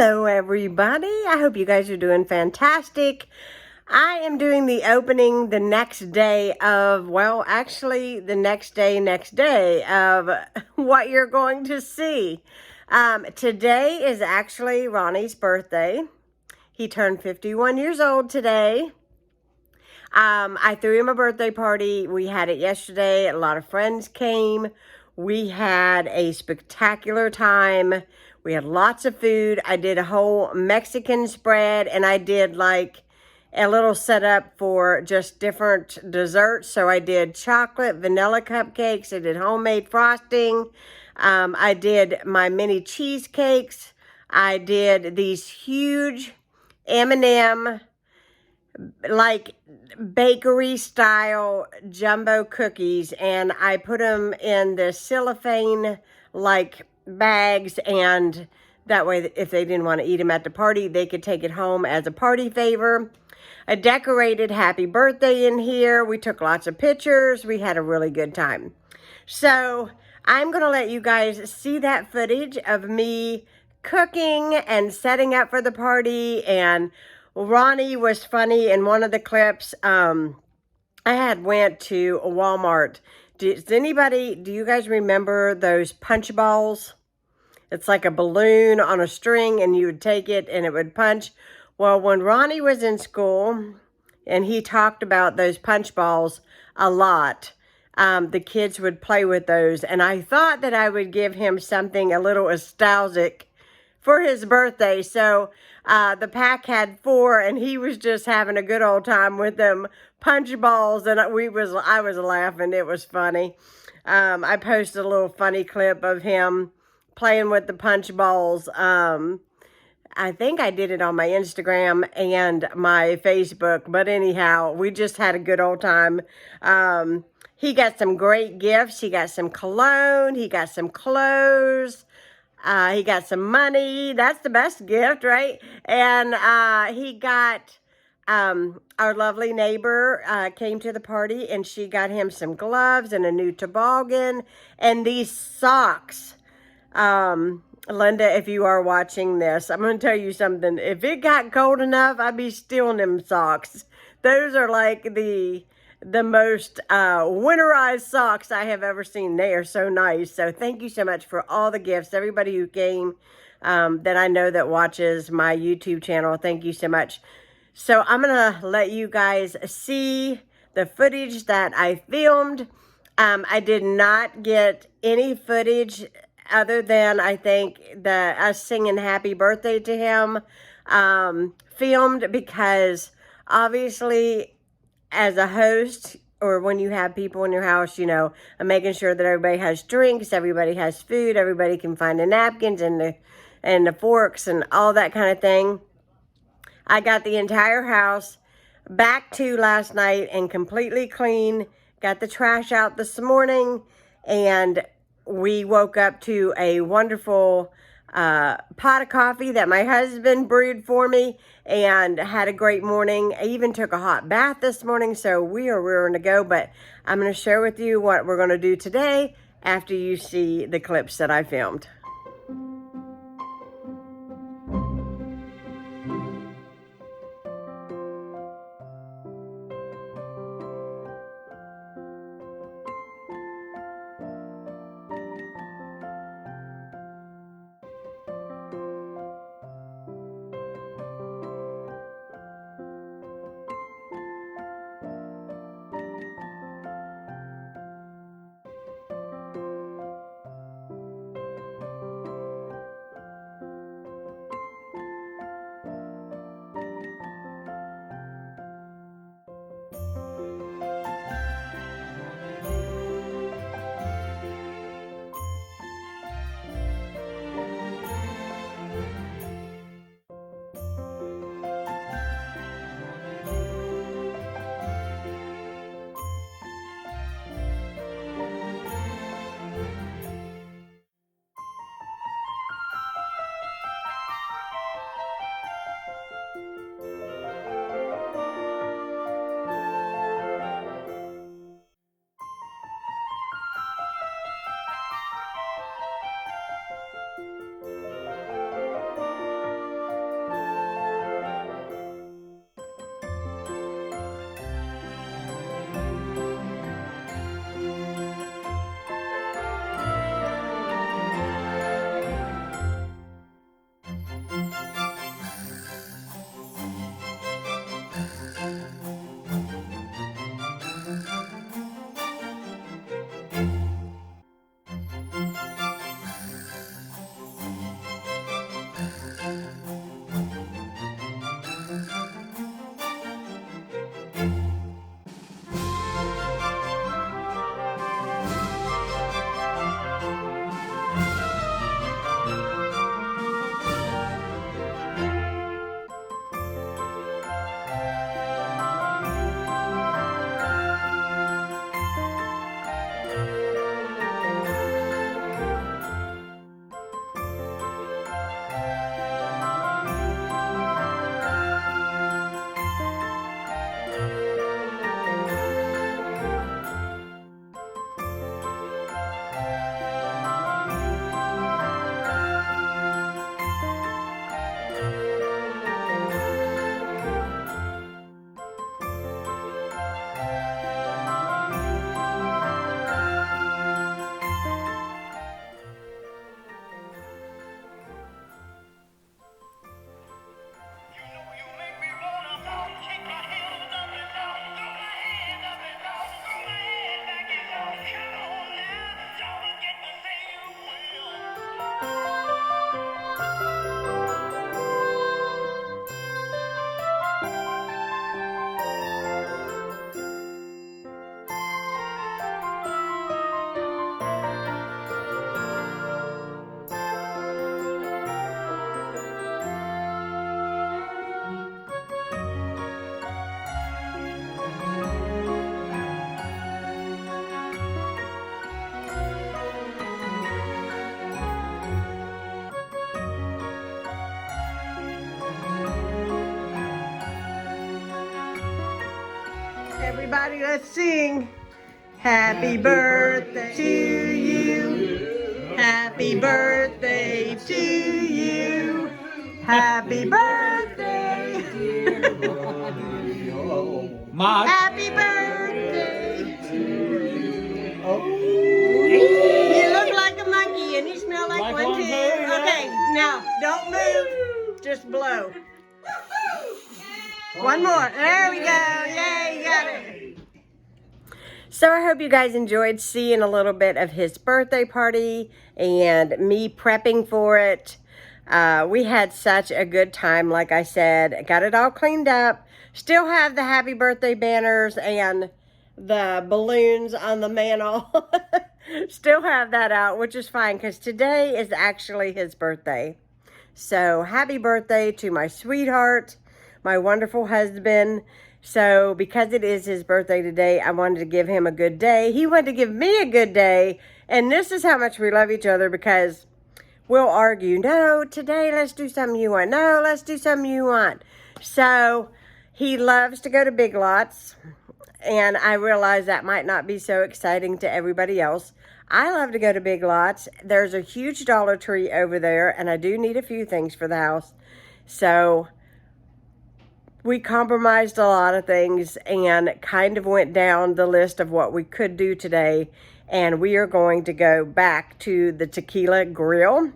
Hello everybody, I hope you guys are doing fantastic. I am doing the opening the next day of, well, actually the next day of what you're going to see. Today is actually Ronnie's birthday. He turned 51 years old today. I threw him a birthday party. We had it yesterday. A lot of friends came. We had a spectacular time. We had lots of food. I did a whole Mexican spread, and I did like a little setup for just different desserts. So I did chocolate, vanilla cupcakes. I did homemade frosting. I did my mini cheesecakes. I did these huge M&M like bakery style jumbo cookies, and I put them in the cellophane like bags, and that way if they didn't want to eat them at the party, they could take it home as a party favor. I decorated happy birthday in here. We took lots of pictures. We had a really good time. So I'm going to let you guys see that footage of me cooking and setting up for the party. And Ronnie was funny in one of the clips. I had went to Walmart. Do you guys remember those punch balls? It's like a balloon on a string, and you would take it and it would punch. Well, when Ronnie was in school and he talked about those punch balls a lot, the kids would play with those. And I thought that I would give him something a little nostalgic for his birthday. So the pack had 4, and he was just having a good old time with them punch balls. And I was laughing. It was funny. I posted a little funny clip of him playing with the punch balls. I think I did it on my Instagram and my Facebook. But anyhow, we just had a good old time. He got some great gifts. He got some cologne. He got some clothes. He got some money. That's the best gift, right? And he got, our lovely neighbor came to the party, and she got him some gloves and a new toboggan and these socks. Linda, if you are watching this, I'm going to tell you something. If it got cold enough, I'd be stealing them socks. Those are like the most winterized socks I have ever seen. They are so nice. So thank you so much for all the gifts. Everybody who came that I know that watches my YouTube channel, thank you so much. So I'm going to let you guys see the footage that I filmed. I did not get any footage other than, I think, us singing happy birthday to him filmed, because obviously as a host, or when you have people in your house, you know, I'm making sure that everybody has drinks, everybody has food, everybody can find the napkins and the forks and all that kind of thing. I got the entire house back to last night and completely clean. Got the trash out this morning, and we woke up to a wonderful pot of coffee that my husband brewed for me, and had a great morning. I even took a hot bath this morning, so we are rearing to go. But I'm going to share with you what we're going to do today after you see the clips that I filmed. everybody, let's sing. Happy birthday to you. Happy birthday to you. Happy birthday. Happy birthday to you. Oh. You look like a monkey and you smell like one too. Okay, now don't move. Just blow. One more. There we go. Yay, you got it. So I hope you guys enjoyed seeing a little bit of his birthday party and me prepping for it. We had such a good time, like I said. Got it all cleaned up. Still have the happy birthday banners and the balloons on the mantle. Still have that out, which is fine because today is actually his birthday. So happy birthday to my sweetheart, my wonderful husband. So because it is his birthday today, I wanted to give him a good day. He wanted to give me a good day. And this is how much we love each other, because we'll argue. No, today let's do something you want. No, let's do something you want. So he loves to go to Big Lots. And I realize that might not be so exciting to everybody else. I love to go to Big Lots. There's a huge Dollar Tree over there, and I do need a few things for the house. So we compromised a lot of things and kind of went down the list of what we could do today. And we are going to go back to the Tequila Grill.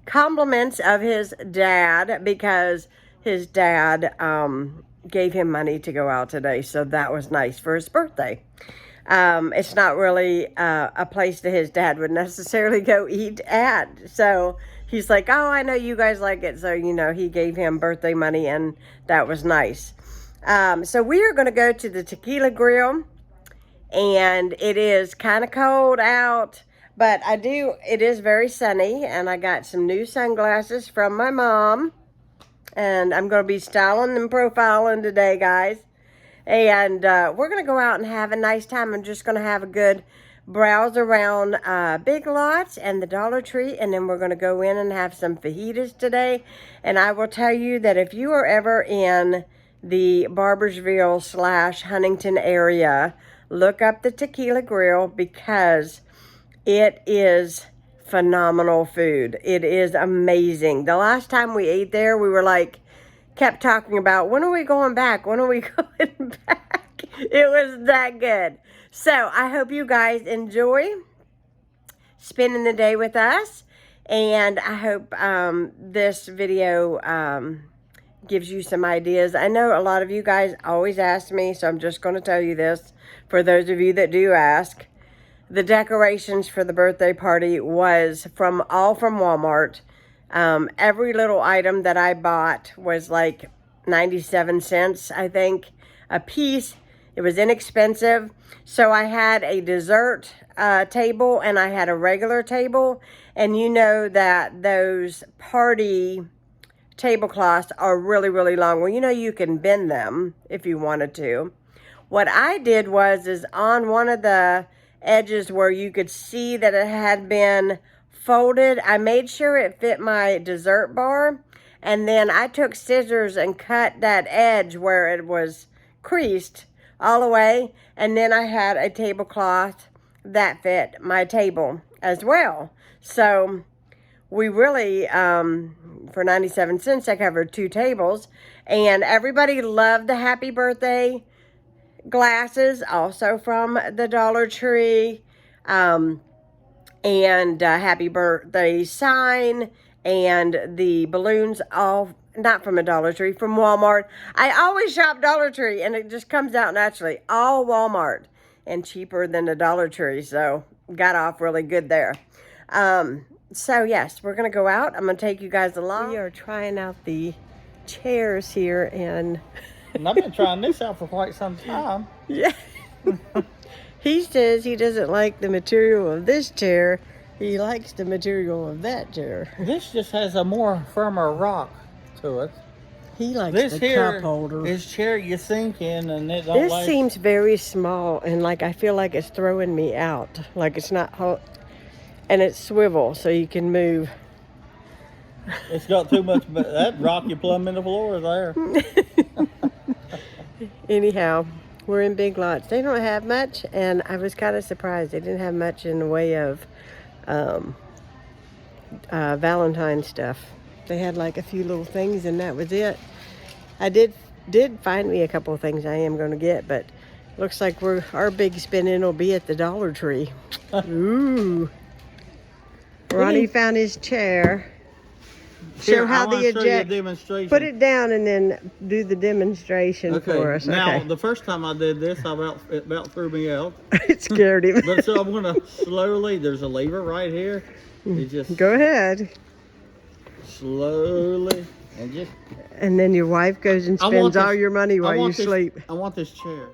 Compliments of his dad, because his dad gave him money to go out today. So that was nice for his birthday. It's not really a place that his dad would necessarily go eat at. So he's like, oh, I know you guys like it. So, you know, he gave him birthday money, and that was nice. So we are going to go to the Tequila Grill, and it is kind of cold out, but it is very sunny, and I got some new sunglasses from my mom, and I'm going to be styling and profiling today, guys. And we're going to go out and have a nice time. I'm just going to have a good browse around Big Lots and the Dollar Tree, and then we're going to go in and have some fajitas today. And I will tell you that if you are ever in the Barbersville / Huntington area, look up the Tequila Grill, because it is phenomenal food. It is amazing. The last time we ate there, we were like, kept talking about, when are we going back? When are we going back? It was that good. So I hope you guys enjoy spending the day with us. And I hope this video gives you some ideas. I know a lot of you guys always ask me, so I'm just going to tell you this. For those of you that do ask, the decorations for the birthday party was all from Walmart. Every little item that I bought was like 97 cents, I think, a piece. It was inexpensive. So I had a dessert table and I had a regular table. And you know that those party tablecloths are really, really long. Well, you know, you can bend them if you wanted to. What I did is on one of the edges where you could see that it had been folded, I made sure it fit my dessert bar, and then I took scissors and cut that edge where it was creased all the way, and then I had a tablecloth that fit my table as well. So we really, for 97 cents, I covered 2 tables, and everybody loved the happy birthday glasses, also from the Dollar Tree, and happy birthday sign, and the balloons, all not from a Dollar Tree, from Walmart. I always shop Dollar Tree, and it just comes out naturally. All Walmart, and cheaper than the Dollar Tree, so got off really good there. So yes, we're gonna go out. I'm gonna take you guys along. We are trying out the chairs here, and I've been trying this out for quite some time. Yeah. He says he doesn't like the material of this chair. He likes the material of that chair. This just has a more firmer rock to it. He likes this the here, cup holder. This chair you sink in, and it don't This seems very small, and like I feel like it's throwing me out. Like it's not, and it's swivel, so you can move. It's got too much, that rock you plumb in the floor there. Anyhow, We're in Big Lots. They don't have much, and I was kind of surprised. They didn't have much in the way of Valentine stuff. They had like a few little things, and that was it. I did find me a couple of things I am going to get, but looks like our big spending will be at the Dollar Tree. Ooh. Ronnie found his chair. Show how the eject. Demonstration. Put it down and then do the demonstration for us. Now, okay. the first time I did this, it about threw me out. It scared him. But so I'm gonna slowly. There's a lever right here. You just go ahead. Slowly and just. And then your wife goes and spends all your money while you sleep. I want this chair.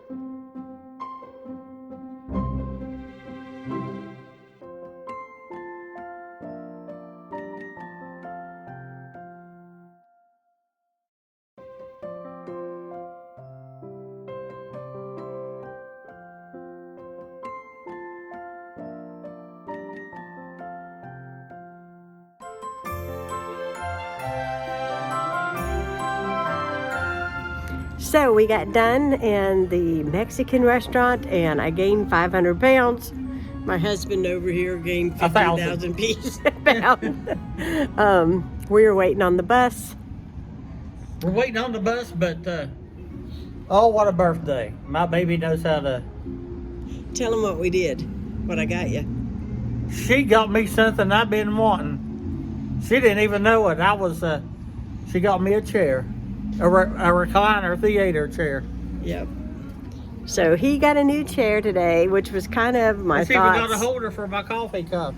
So we got done in the Mexican restaurant, and I gained 500 pounds. My husband over here gained 50,000 pounds. We were waiting on the bus. We're waiting on the bus, but oh, what a birthday! My baby knows how to. Tell them what we did. What I got you. She got me something I've been wanting. She didn't even know it. She got me a chair. A recliner theater chair. Yep. So he got a new chair today, which was kind of my thoughts. She even got a holder for my coffee cup.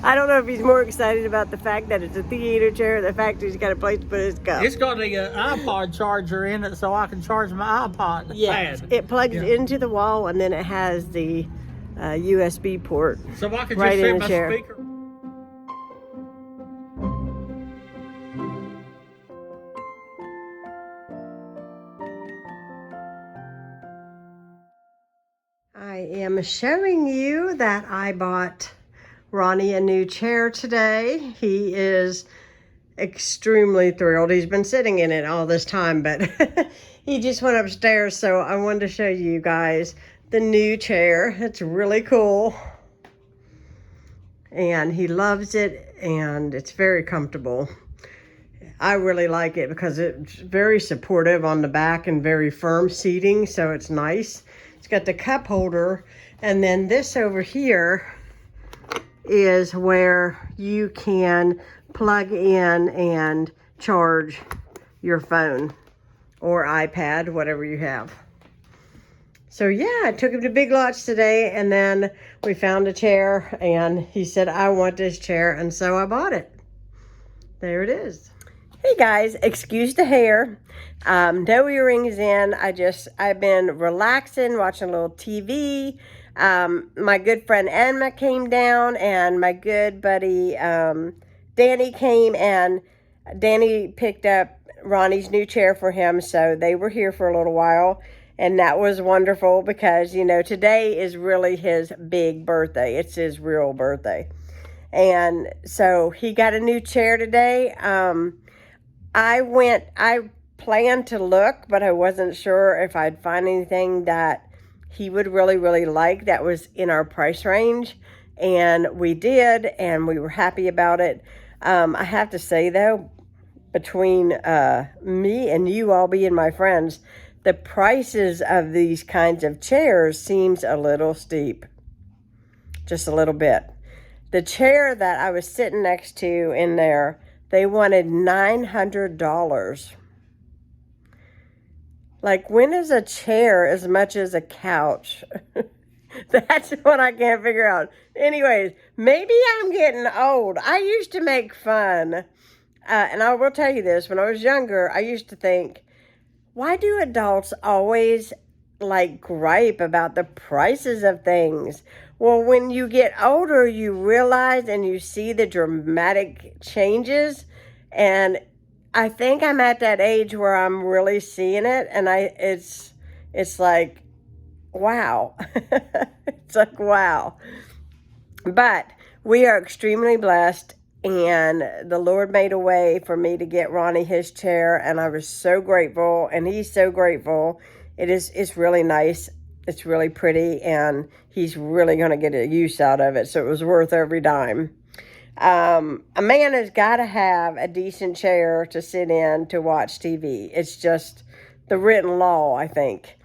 I don't know if he's more excited about the fact that it's a theater chair or the fact that he's got a place to put his cup. It's got the iPod charger in it so I can charge my iPod. Yes, it plugs into the wall, and then it has the USB port. So I can just right set in the my chair. speaker. I am showing you that I bought Ronnie a new chair today. He is extremely thrilled. He's been sitting in it all this time, but he just went upstairs, so I wanted to show you guys the new chair. It's really cool. And he loves it, and it's very comfortable. I really like it because it's very supportive on the back and very firm seating, so it's nice. It's got the cup holder, and then this over here is where you can plug in and charge your phone or iPad, whatever you have. So yeah, I took him to Big Lots today, and then we found a chair, and he said, I want this chair, and so I bought it. There it is. Hey guys, excuse the hair. No earrings in. I've been relaxing, watching a little TV. My good friend Emma came down, and my good buddy Danny came, and Danny picked up Ronnie's new chair for him, so they were here for a little while, and that was wonderful because, you know, today is really his big birthday. It's his real birthday. And so he got a new chair today. I planned to look, but I wasn't sure if I'd find anything that he would really, really like that was in our price range. And we did, and we were happy about it. I have to say, though, between me and you all being my friends, the prices of these kinds of chairs seems a little steep. Just a little bit. The chair that I was sitting next to in there, they wanted $900. Like, when is a chair as much as a couch? That's what I can't figure out. Anyways, maybe I'm getting old. I used to make fun. And I will tell you this. When I was younger, I used to think, why do adults always, like, gripe about the prices of things? Well, when you get older, you realize and you see the dramatic changes. And I think I'm at that age where I'm really seeing it. And it's like, wow. It's like, wow. But we are extremely blessed. And the Lord made a way for me to get Ronnie his chair. And I was so grateful. And he's so grateful. It's really nice. It's really pretty, and he's really going to get a use out of it, so it was worth every dime. A man has got to have a decent chair to sit in to watch TV. It's just the written law, I think.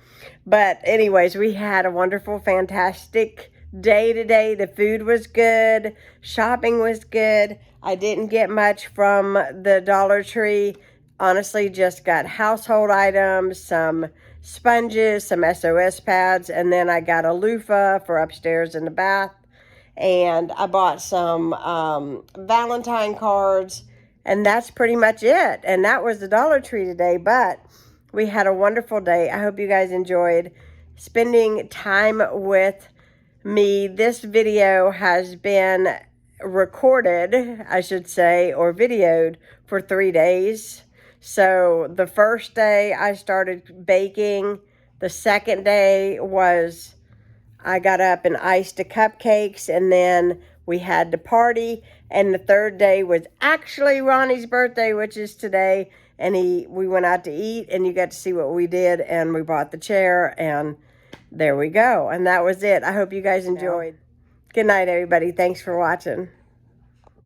But anyways, we had a wonderful, fantastic day today. The food was good. Shopping was good. I didn't get much from the Dollar Tree. Honestly, just got household items, some sponges, some SOS pads, and then I got a loofah for upstairs in the bath. And I bought some Valentine cards, and that's pretty much it. And that was the Dollar Tree today, but we had a wonderful day. I hope you guys enjoyed spending time with me. This video has been recorded, I should say, or videoed for 3 days. So the first day I started baking. The second day was I got up and iced the cupcakes, and then we had the party. And the third day was actually Ronnie's birthday, which is today. And we went out to eat, and you got to see what we did, and we bought the chair, and there we go. And that was it. I hope you guys enjoyed. Good night, everybody. Thanks for watching.